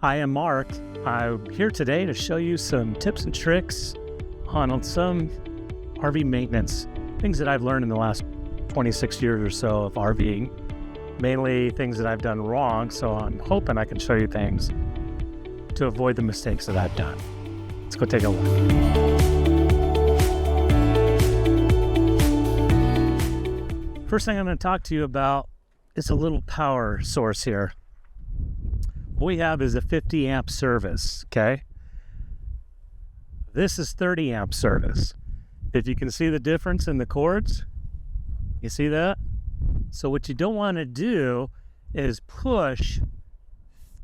I am Mark. I'm here today to show you some tips and tricks on some RV maintenance, things that I've learned in the last 26 years or so of RVing, mainly things that I've done wrong, so I'm hoping I can show you things to avoid the mistakes that I've done. Let's go take a look. First thing I'm going to talk to you about is a little power source here. What we have is a 50 amp service, okay? This is 30 amp service. If you can see the difference in the cords, you see that? So what you don't want to do is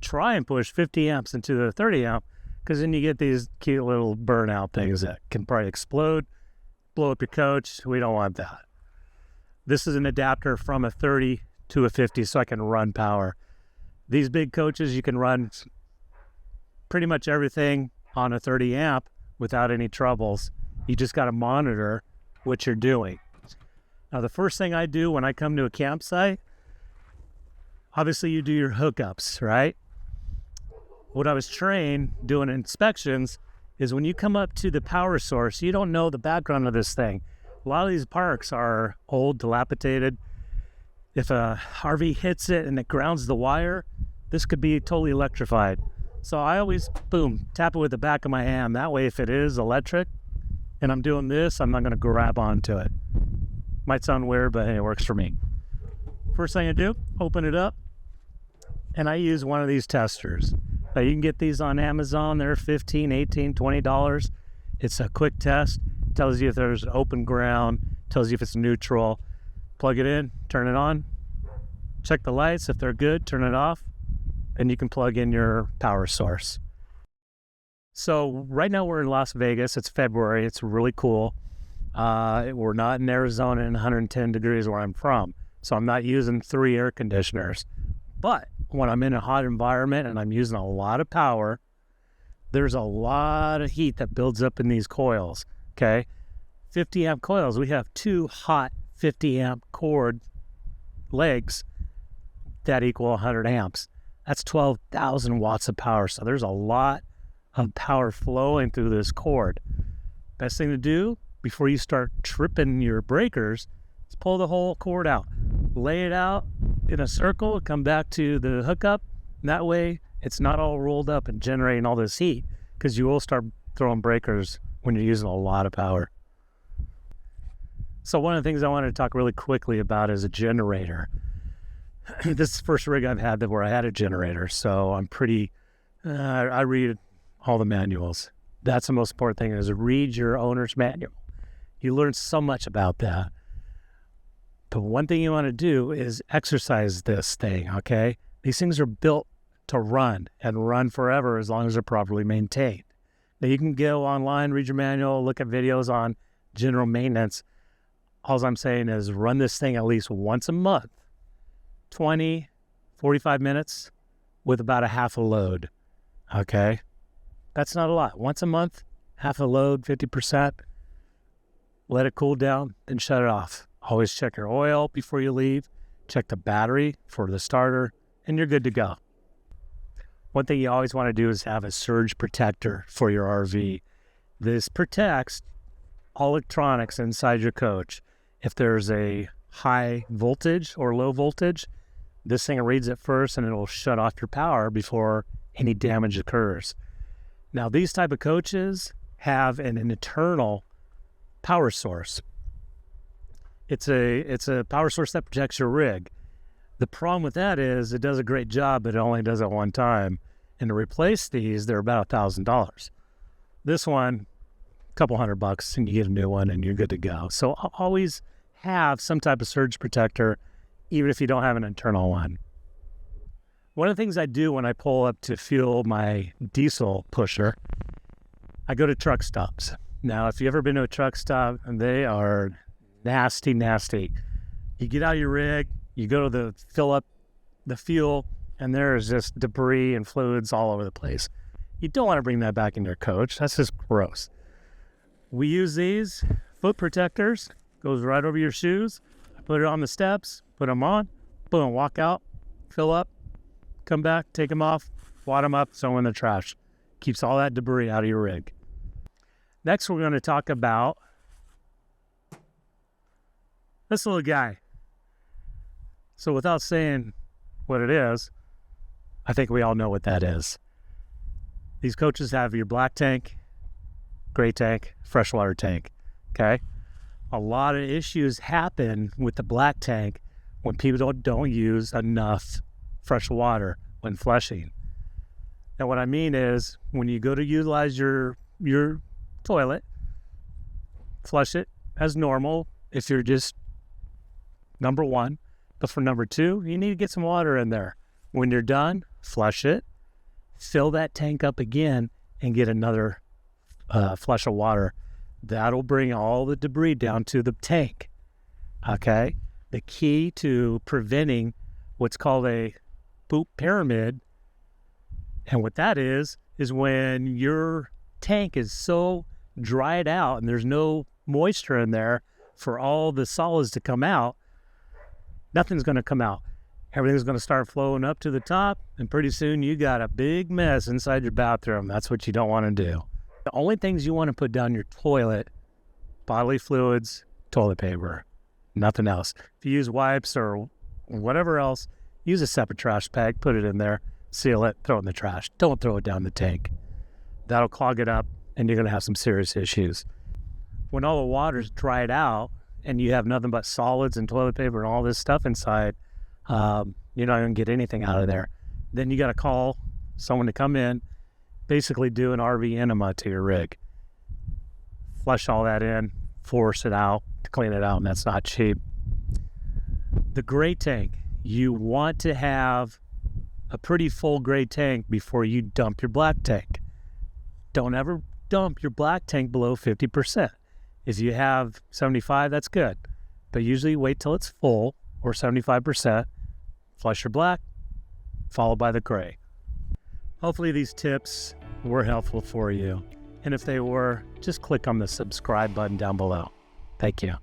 try and push 50 amps into the 30 amp, because then you get these cute little burnout things that can probably explode, blow up your coach. We don't want that. This is an adapter from a 30 to a 50 so I can run power. These big coaches, you can run pretty much everything on a 30 amp without any troubles. You just got to monitor what you're doing. Now, the first thing I do when I come to a campsite, obviously you do your hookups, right? What I was trained doing inspections is when you come up to the power source, you don't know the background of this thing. A lot of these parks are old, dilapidated. If a RV hits it and it grounds the wire, this could be totally electrified. So I always, boom, tap it with the back of my hand. That way, if it is electric and I'm doing this, I'm not going to grab onto it. Might sound weird, but hey, it works for me. First thing I do, open it up, and I use one of these testers. Now, you can get these on Amazon. They're $15, $18, $20. It's a quick test. It tells you if there's open ground, tells you if it's neutral. Plug it in, turn it on, check the lights. If they're good, turn it off, and you can plug in your power source. So right now we're in Las Vegas. It's February. It's really cool. We're not in Arizona in 110 degrees where I'm from, so I'm not using 3 air conditioners. But when I'm in a hot environment and I'm using a lot of power, there's a lot of heat that builds up in these coils, okay? 50 amp coils. We have 2 hot 50 amp cord legs that equal 100 amps. That's 12,000 watts of power. So there's a lot of power flowing through this cord. Best thing to do before you start tripping your breakers is pull the whole cord out. Lay it out in a circle, come back to the hookup. And that way it's not all rolled up and generating all this heat, because you will start throwing breakers when you're using a lot of power. So one of the things I wanted to talk really quickly about is a generator. This is the first rig I've had where I had a generator, so I'm I read all the manuals. That's the most important thing, is read your owner's manual. You learn so much about that. But one thing you want to do is exercise this thing, okay? These things are built to run and run forever as long as they're properly maintained. Now, you can go online, read your manual, look at videos on general maintenance. All I'm saying is run this thing at least once a month, 20, 45 minutes with about a half a load, okay? That's not a lot. Once a month, half a load, 50%. Let it cool down, then shut it off. Always check your oil before you leave. Check the battery for the starter, and you're good to go. One thing you always want to do is have a surge protector for your RV. This protects all electronics inside your coach. If there's a high voltage or low voltage, this thing reads it first and it'll shut off your power before any damage occurs. Now, these type of coaches have an internal power source. It's a power source that protects your rig. The problem with that is it does a great job, but it only does it one time. And to replace these, they're about $1,000. This one, a couple $100, and you get a new one and you're good to go. So always have some type of surge protector, even if you don't have an internal one. One of the things I do when I pull up to fuel my diesel pusher, I go to truck stops. Now, if you've ever been to a truck stop, they are nasty, nasty. You get out of your rig, you go to fill up the fuel, and there is just debris and fluids all over the place. You don't want to bring that back in your coach. That's just gross. We use these foot protectors, goes right over your shoes. I put it on the steps, put them on, boom, walk out, fill up, come back, take them off, wad them up, throw them in the trash. Keeps all that debris out of your rig. Next, we're going to talk about this little guy. So without saying what it is, I think we all know what that is. These coaches have your black tank, gray tank, freshwater tank, okay? A lot of issues happen with the black tank when people don't use enough fresh water when flushing. And what I mean is when you go to utilize your toilet, flush it as normal if you're just number one. But for number two, you need to get some water in there. When you're done, flush it, fill that tank up again, and get another flush of water. That'll bring all the debris down to the tank, okay? The key to preventing what's called a poop pyramid, and what that is when your tank is so dried out and there's no moisture in there for all the solids to come out, nothing's going to come out. Everything's going to start flowing up to the top, and pretty soon you got a big mess inside your bathroom. That's what you don't want to do. The only things you want to put down your toilet, bodily fluids, toilet paper, nothing else. If you use wipes or whatever else, use a separate trash bag, put it in there, seal it, throw it in the trash. Don't throw it down the tank. That'll clog it up, and you're going to have some serious issues. When all the water's dried out and you have nothing but solids and toilet paper and all this stuff inside, you're not going to get anything out of there. Then you got to call someone to come in, basically do an RV enema to your rig. Flush all that in, force it out to clean it out, and that's not cheap. The gray tank, you want to have a pretty full gray tank before you dump your black tank. Don't ever dump your black tank below 50%. If you have 75, that's good. But usually wait till it's full or 75%. Flush your black, followed by the gray. Hopefully these tips were helpful for you. And if they were, just click on the subscribe button down below. Thank you.